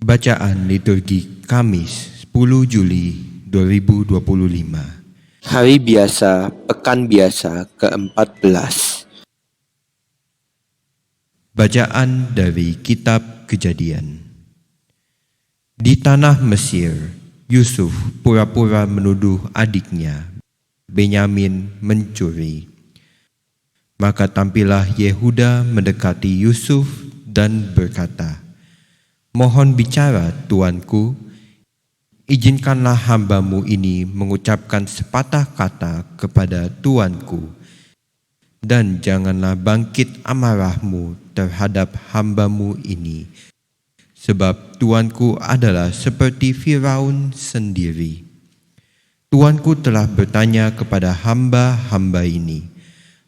Bacaan liturgi Kamis 10 Juli 2025. Hari biasa, pekan biasa ke-14. Bacaan dari Kitab Kejadian. Di tanah Mesir, Yusuf pura-pura menuduh adiknya, Benyamin, mencuri. Maka tampillah Yehuda mendekati Yusuf dan berkata, "Mohon bicara, tuanku, izinkanlah hambamu ini mengucapkan sepatah kata kepada tuanku, dan janganlah bangkit amarahmu terhadap hambamu ini, sebab tuanku adalah seperti Firaun sendiri. Tuanku telah bertanya kepada hamba-hamba ini,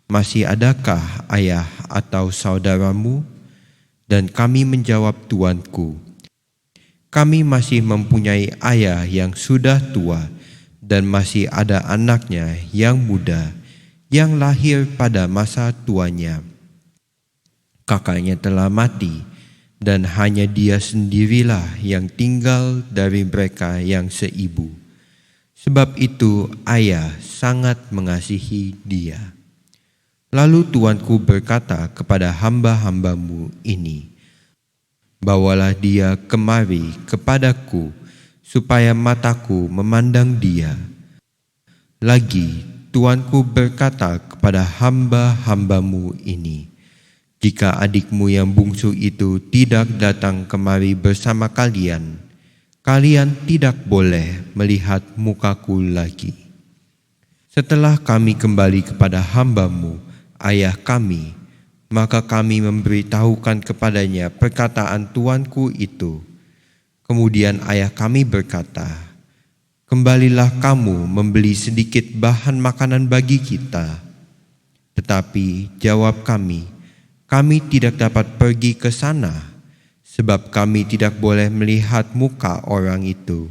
'Masih adakah ayah atau saudaramu?' Dan kami menjawab, 'Tuanku, kami masih mempunyai ayah yang sudah tua dan masih ada anaknya yang muda yang lahir pada masa tuanya. Kakaknya telah mati dan hanya dia sendirilah yang tinggal dari mereka yang seibu. Sebab itu ayah sangat mengasihi dia.' Lalu tuanku berkata kepada hamba-hambamu ini, 'Bawalah dia kemari kepadaku, supaya mataku memandang dia.' Lagi tuanku berkata kepada hamba-hambamu ini, 'Jika adikmu yang bungsu itu tidak datang kemari bersama kalian, kalian tidak boleh melihat mukaku lagi.' Setelah kami kembali kepada hambamu, ayah kami, maka kami memberitahukan kepadanya perkataan tuanku itu. Kemudian ayah kami berkata, 'Kembalilah kamu membeli sedikit bahan makanan bagi kita.' Tetapi jawab kami, 'Kami tidak dapat pergi ke sana, sebab kami tidak boleh melihat muka orang itu,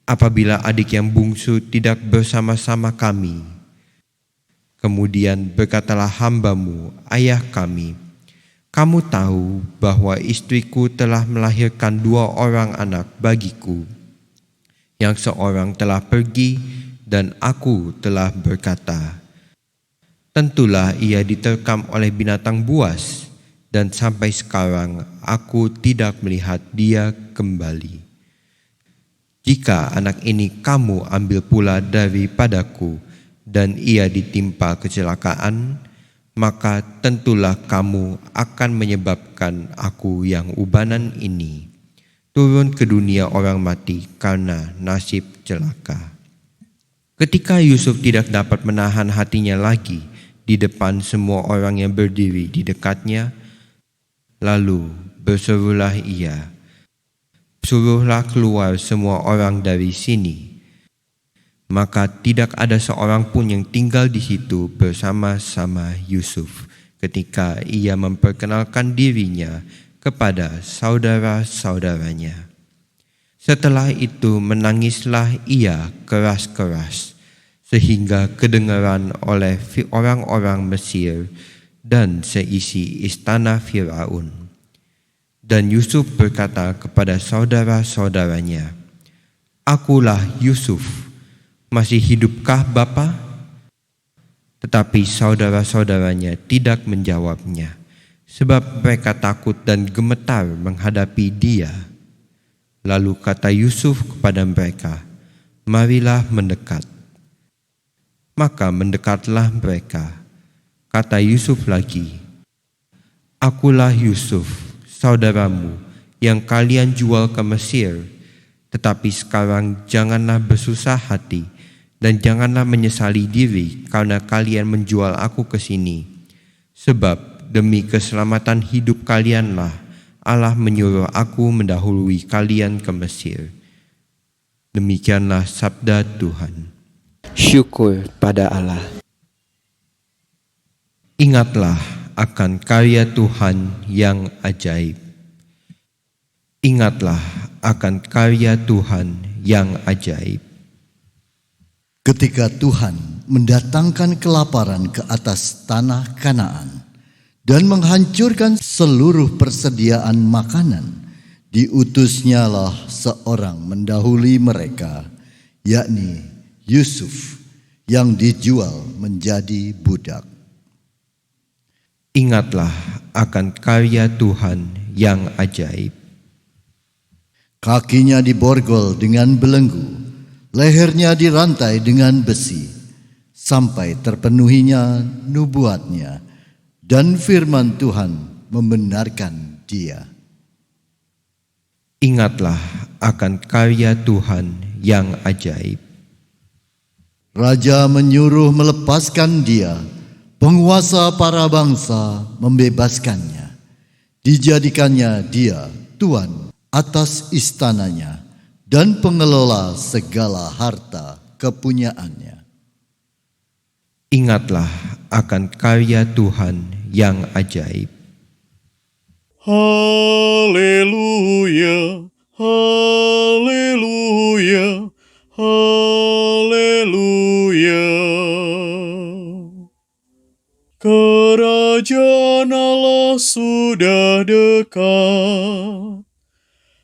apabila adik yang bungsu tidak bersama-sama kami.' Kemudian berkatalah hambamu, ayah kami, 'Kamu tahu bahwa istriku telah melahirkan 2 orang anak bagiku. Yang seorang telah pergi dan aku telah berkata, tentulah ia diterkam oleh binatang buas, dan sampai sekarang aku tidak melihat dia kembali. Jika anak ini kamu ambil pula daripadaku, dan ia ditimpa kecelakaan, maka tentulah kamu akan menyebabkan aku yang ubanan ini turun ke dunia orang mati karena nasib celaka.' Ketika Yusuf tidak dapat menahan hatinya lagi di depan semua orang yang berdiri di dekatnya, lalu berserulah ia, 'Suruhlah keluar semua orang dari sini.' Maka tidak ada seorang pun yang tinggal di situ bersama-sama Yusuf ketika ia memperkenalkan dirinya kepada saudara-saudaranya. Setelah itu menangislah ia keras-keras, sehingga kedengaran oleh orang-orang Mesir dan seisi istana Firaun. Dan Yusuf berkata kepada saudara-saudaranya, 'Akulah Yusuf. Masih hidupkah Bapa?' Tetapi saudara-saudaranya tidak menjawabnya, sebab mereka takut dan gemetar menghadapi dia. Lalu kata Yusuf kepada mereka, 'Marilah mendekat.' Maka mendekatlah mereka. Kata Yusuf lagi, 'Akulah Yusuf, saudaramu, yang kalian jual ke Mesir. Tetapi sekarang janganlah bersusah hati, dan janganlah menyesali diri karena kalian menjual aku ke sini. Sebab demi keselamatan hidup kalianlah Allah menyuruh aku mendahului kalian ke Mesir.' Demikianlah sabda Tuhan. Syukur pada Allah. Ingatlah akan karya Tuhan yang ajaib. Ingatlah akan karya Tuhan yang ajaib. Ketika Tuhan mendatangkan kelaparan ke atas tanah Kanaan dan menghancurkan seluruh persediaan makanan diutusnyalah seorang mendahului mereka, yakni Yusuf yang dijual menjadi budak. Ingatlah akan karya Tuhan yang ajaib. Kakinya diborgol dengan belenggu, lehernya dirantai dengan besi, sampai terpenuhinya nubuatnya, dan firman Tuhan membenarkan dia. Ingatlah akan karya Tuhan yang ajaib. Raja menyuruh melepaskan dia, penguasa para bangsa membebaskannya. Dijadikannya dia tuan atas istananya dan pengelola segala harta kepunyaannya. Ingatlah akan karya Tuhan yang ajaib. Haleluya, haleluya, haleluya. Kerajaan Allah sudah dekat.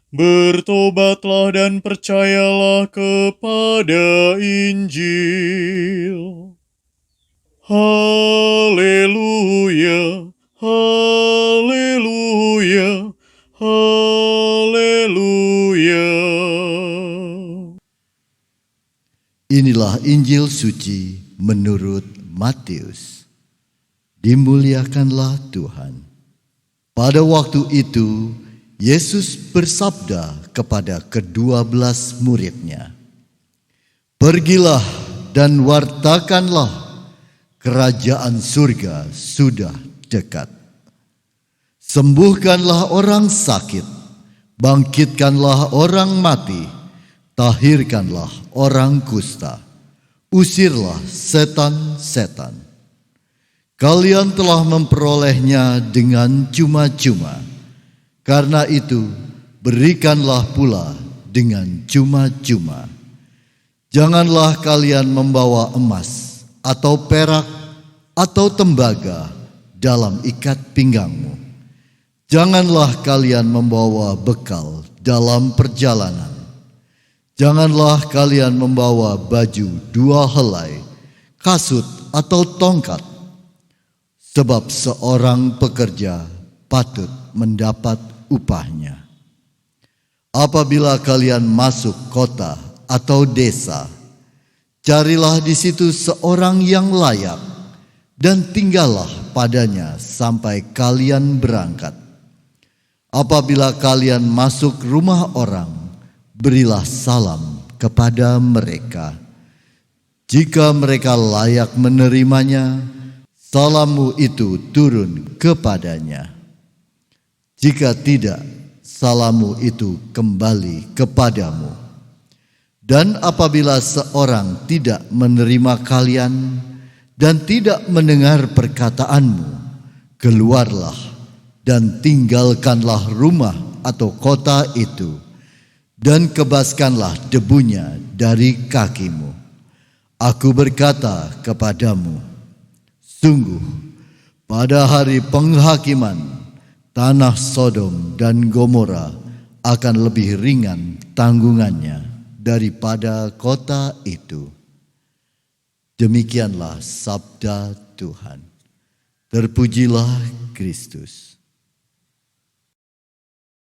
Bertobatlah dan percayalah kepada Injil. Haleluya, haleluya, haleluya. Inilah Injil suci menurut Matius. Dimuliakanlah Tuhan. Pada waktu itu, Yesus bersabda kepada ke-12 muridnya, "Pergilah dan wartakanlah, kerajaan surga sudah dekat. Sembuhkanlah orang sakit, bangkitkanlah orang mati, tahirkanlah orang kusta, usirlah setan-setan. Kalian telah memperolehnya dengan cuma-cuma. Karena itu, berikanlah pula dengan cuma-cuma. Janganlah kalian membawa emas atau perak atau tembaga dalam ikat pinggangmu. Janganlah kalian membawa bekal dalam perjalanan. Janganlah kalian membawa baju 2 helai, kasut atau tongkat. Sebab seorang pekerja patut mendapat upahnya. Apabila kalian masuk kota atau desa, carilah di situ seorang yang layak dan tinggallah padanya sampai kalian berangkat. Apabila kalian masuk rumah orang, berilah salam kepada mereka. Jika mereka layak menerimanya, salammu itu turun kepadanya. Jika tidak, salammu itu kembali kepadamu. Dan apabila seorang tidak menerima kalian dan tidak mendengar perkataanmu, keluarlah dan tinggalkanlah rumah atau kota itu, dan kebaskanlah debunya dari kakimu. Aku berkata kepadamu, sungguh, pada hari penghakiman, tanah Sodom dan Gomora akan lebih ringan tanggungannya daripada kota itu. Demikianlah sabda Tuhan. Terpujilah Kristus.